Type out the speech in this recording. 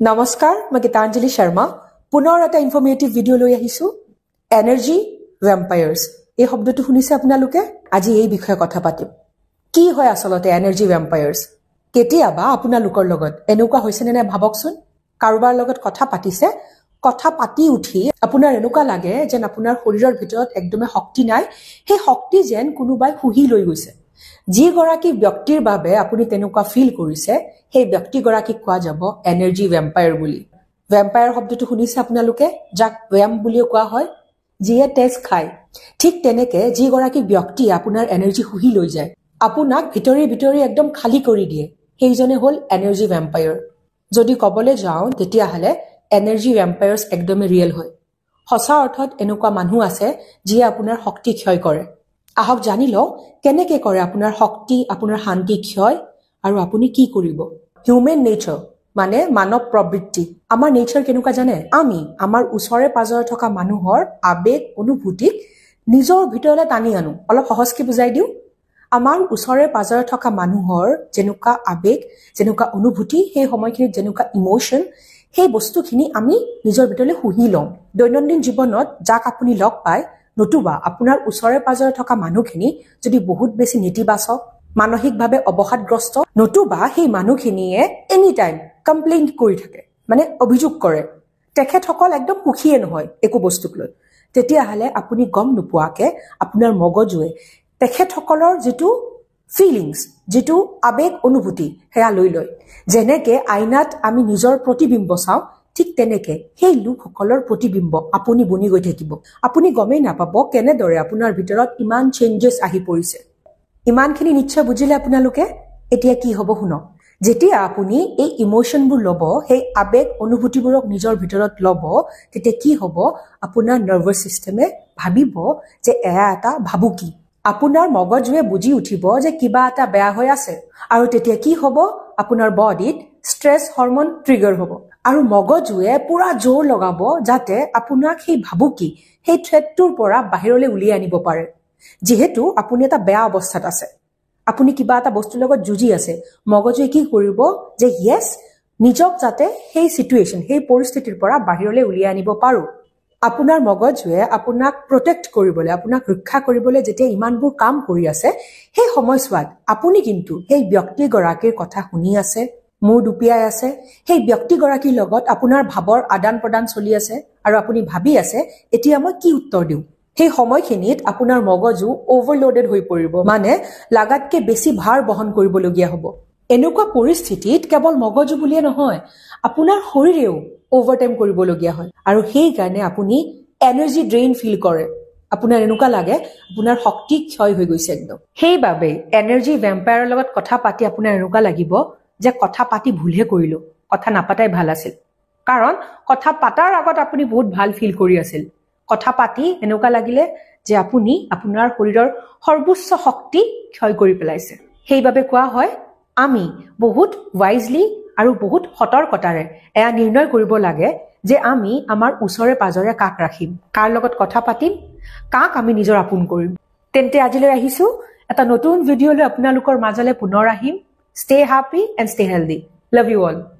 নমস্কাৰ মই গীতাঞ্জলি শৰ্মা পুনৰ এটা ইনফৰমেটিভ ভিডিঅ' লৈ আহিছো এনাৰ্জি ভেম্পায়াৰ্স এই শব্দটো শুনিছে আপোনালোকে আজি এই বিষয়ে কথা পাতিম কি হয় আসলতে এনাৰ্জি ভেম্পায়াৰ্স কেতিয়াবা আপোনালোকৰ লগত এনেকুৱা হৈছে নে ভাবকচোন কাৰোবাৰ লগত কথা পাতিছে কথা পাতি উঠি আপোনাৰ এনেকুৱা লাগে যেন আপোনাৰ শৰীৰৰ ভিতৰত একদমে শক্তি নাই সেই শক্তি যেন কোনোবাই খুহি লৈ গৈছে যি গৰাকী ব্যক্তিৰ বাবে আপুনি তেনেকুৱা ফিল কৰিছে সেই ব্যক্তি গৰাকী কোৱা যাব এনাৰ্জি ভেম্পায়াৰ বুলি ভেম্পায়াৰ শব্দটো শুনিছে আপোনালোকে যাক ভ্যাম বুলি কোৱা হয় যিয়ে তেজ খায় ঠিক তেনেকে যি গৰাকী ব্যক্তি আপোনাৰ এনাৰ্জি খুহি লৈ যায় আপোনাক ভিতৰি একদম খালি কৰি দিয়ে সেইজনে হ'ল এনাৰ্জি ভেম্পায়াৰ যদি কবলৈ যাওঁ তেতিয়া হলে এনাৰ্জি ভেম্পায়াৰ্স একদমে ৰিয়েল হয় সঁচা অৰ্থত এনেকুৱা মানুহ আছে যিয়ে আপোনাৰ শক্তি ক্ষয় কৰে আহক জানি লও কেনেকৈ কৰে আপোনাৰ শক্তি আপোনাৰ শান্তি ক্ষয় আৰু আপুনি কি কৰিব হিউম্যান নেচাৰ মানে মানৱ প্ৰবৃত্তি আমাৰ নেচাৰ কেনেকুৱা জানে আমি আমাৰ ওচৰে পাজৰে থকা মানুহৰ আবেগ অনুভূতিক নিজৰ ভিতৰলৈ টানি আনো অলপ সহজকৈ বুজাই দিও আমাৰ ওচৰে পাজৰে থকা মানুহৰ যেনেকুৱা আবেগ যেনেকুৱা অনুভূতি সেই সময়খিনিত যেনেকুৱা ইমোশন সেই বস্তুখিনি আমি নিজৰ ভিতৰলৈ হুহি লওঁ দৈনন্দিন জীৱনত যাক আপুনি লগ পায় নতুবা আপোনাৰ ওচৰে পাজৰে থকা মানুহখিনি যদি বহুত বেছি নেতিবাচক মানসিকভাৱে অৱসাদগ্ৰস্ত নতুবা সেই মানুহখিনিয়ে এনি টাইম কমপ্লেইন কৰি থাকে মানে অভিযোগ কৰে তেখেতসকল একদম সুখীয়ে নহয় একো বস্তুক লৈ তেতিয়াহলে আপুনি গম নোপোৱাকে আপোনাৰ মগজুৱে তেখেতসকলৰ যেটো ফিলিংস যেটো আবেগ অনুভূতি হেয়া লৈ লয় যেনেকে আইনাত আমি নিজৰ প্ৰতিবিম্ব চাওঁ ঠিক তেনেকে সেই লোকসকলৰ প্ৰতিবিম্ব আপুনি বনি গৈ থাকিব আপুনি গমেই নাপাব কেনেদৰে আপোনাৰ ভিতৰত ইমান চেঞ্জেছ আহি পৰিছে ইমানখিনি নিশ্চয় বুজিলে আপোনালোকে এতিয়া কি হ'ব শুনক যেতিয়া আপুনি এই ইমোশনবোৰ লব সেই আবেগ অনুভূতিবোৰক নিজৰ ভিতৰত লব তেতিয়া কি হ'ব আপোনাৰ নাৰ্ভাছ সিস্টেমে ভাবিব যে এয়া এটা ভাবুকি আপোনাৰ মগজুৱে বুজি উঠিব যে কিবা এটা বেয়া হৈ আছে আৰু তেতিয়া কি হ'ব আপোনাৰ বডিত ষ্ট্ৰেছ হৰমন ট্ৰিগাৰ হ'ব আৰু মগজুৱে পুৰা জোৰ লগাব যাতে আপোনাক সেই ভাবুকি সেই থ্ৰেটটোৰ পৰা বাহিৰলৈ উলিয়াই আনিব পাৰে যেহেতু আপুনি এটা বেয়া অৱস্থাত আছে আপুনি কিবা এটা বস্তুৰ লগত যুঁজি আছে মগজুৱে কি কৰিব যে ইয়েস নিজক যাতে সেই সিচুৱেচন সেই পৰিস্থিতিৰ পৰা বাহিৰলৈ উলিয়াই আনিব পাৰো আপোনাৰ মগজুৱে আপোনাক প্ৰটেক্ট কৰিবলৈ আপোনাক ৰক্ষা কৰিবলৈ যেতিয়া ইমানবোৰ কাম কৰি আছে সেই সময়ছোৱাত আপুনি কিন্তু সেই ব্যক্তি গৰাকীৰ কথা শুনি আছে মূৰ দুপিয়াই আছে সেই ব্যক্তি গৰাকীৰ লগত আপোনাৰ ভাবৰ আদান প্ৰদান চলি আছে আৰু আপুনি ভাবি আছে এতিয়া মই কি উত্তৰ দিওঁ সেই সময়খিনিত আপোনাৰ মগজু ওভাৰলোডেড হৈ পৰিব মানে লাগাতকে বেছি ভাৰ বহন কৰিবলগীয়া হ'ব এনেকুৱা পৰিস্থিতিত কেৱল মগজু বুলিয়ে নহয় আপোনাৰ শৰীৰেও ওভাৰটাইম কৰিবলগীয়া হয় আৰু সেই কাৰণে আপুনি এনাৰ্জি ড্ৰেইন ফিল কৰে আপোনাৰ এনেকুৱা লাগে আপোনাৰ শক্তি ক্ষয় হৈ গৈছে একদম সেইবাবে এনাৰ্জি ভেম্পায়াৰৰ লগত কথা পাতি আপোনাৰ এনেকুৱা লাগিব যে কথা পাতি ভুলহে কৰিলো কথা নাপাতাই ভাল আছিল কাৰণ কথা পাতাৰ আগত আপুনি বহুত ভাল ফিল কৰি আছিল কথা পাতি এনেকুৱা লাগিলে যে আপুনি আপোনাৰ শৰীৰৰ সৰ্বোচ্চ শক্তি ক্ষয় কৰি পেলাইছে সেইবাবে কোৱা হয় আমি বহুত ওয়াইজলি আৰু বহুত সতৰ্কতাৰে এয়া নিৰ্ণয় কৰিব লাগে যে আমি আমাৰ ওচৰে পাজৰে কাক ৰাখিম কাৰ লগত কথা পাতিম কাক আমি নিজৰ আপোন কৰিম তেন্তে আজিলৈ আহিছো এটা নতুন ভিডিঅ'লৈ আপোনালোকৰ মাজলৈ পুনৰ আহিম Stay happy and stay healthy. Love you all.